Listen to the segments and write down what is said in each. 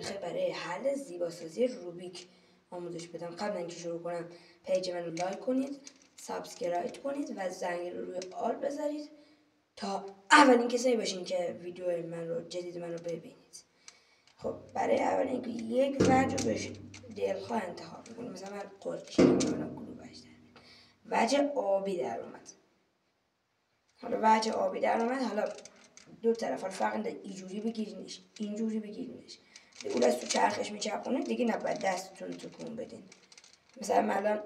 میخوای برای حل زیباسازی روبیک آموزش بدم. قبل اینکه شروع کنم پیج من رو لایک کنید، سابسکرایب کنید و زنگ رو روی آل بذارید تا اولین کسایی باشین که ویدیو من رو جدید من رو ببینید. خب برای اول اینکه یک وجه رو بهش دلخواه انتخاب میکنیم. مثلا من قرشی میکنم گروهش وجه آبی در اومد. حالا وجه آبی در اومد، حالا دو طرف، حالا فرق اینجوری بگیرینش اینجوری بگیرینش. اون از تو چرخش میچرخونه دیگه، نباید دستتون رو تکون بدین. مثلا من الان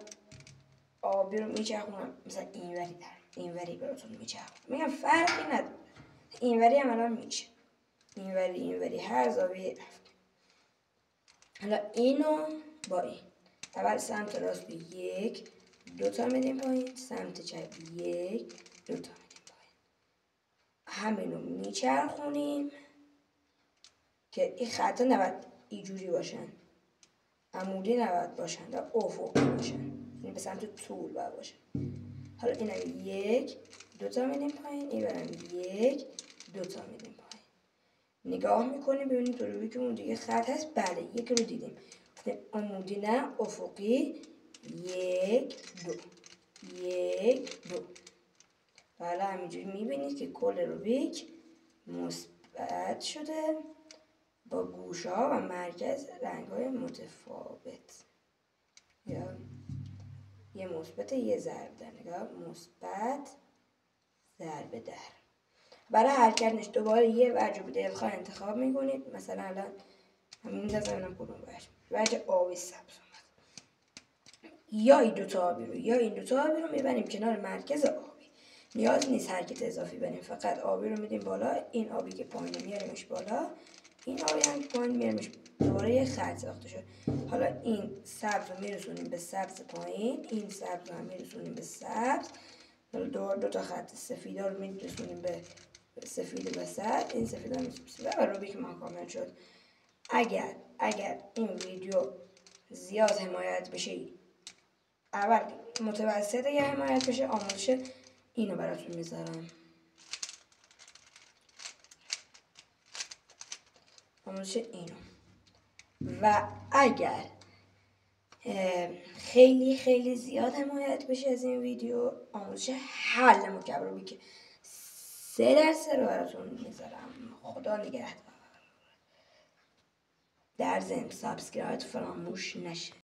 آبی رو میچرخونم، مثلا اینوری براتون میچرخونم، میگم فرقی نداره، اینوری هم الان میشه، اینوری هر زاویه رفت. حالا اینو با این اول سمت راست 1 2 تا میدیم پایین، سمت چپ 1 2 تا میدیم پایین. همینو میچرخونیم که این خطا نباید اینجوری باشن، عمودی نباید باشن و افقی باشن، یعنی به سمت طول باید باشن. حالا اینم 1 2 تا میدیم پایین، این برم 1 2 تا میدیم پایین. نگاه میکنیم ببینیم تو روی که اون دیگه خط هست. بله یک رو دیدیم، عمودی نه افقی. 1 2 1 2. حالا همینجوری میبینید که کل روبیک مثبت شده با گوشه ها و مرکز رنگ های متفاوت. یا یه مثبت یه ضرب در، نگاه مثبت ضرب در. برای حل کردنش دوباره یه وجه دلخواه انتخاب میکنید. مثلا الان همین دستم کدوم وجه آبی سبز اومد، یا این دوتا آبی رو یا این دوتا آبی رو میبریم کنار مرکز آبی. نیاز نیست حرکت اضافی بریم، فقط آبی رو میدیم بالا، این آبی که پایین میاریمش بالا، این آبی هم که پایین میاریمش. دوباره یه خط ساخته شد. حالا این سبز رو میرسونیم به سبز پایین، این سبز رو هم میرسونیم به سبز. حالا دو تا خط سفید رو میرسونیم به سفید وسط، این سفید رو میرسونیم و روبیک ما کامل شد. اگر این ویدیو زیاد حمایت بشه، اول متوسط اگر حمایت بشه، آموزش اینو براتون میذارم، آموزش اینو. و اگر خیلی خیلی زیاد حمایت بشه از این ویدیو، آموزش حل مکعب روبیک 3x رو براتون میذارم. خدا نگهدار. در ضمن سابسکرایب فراموش نشه.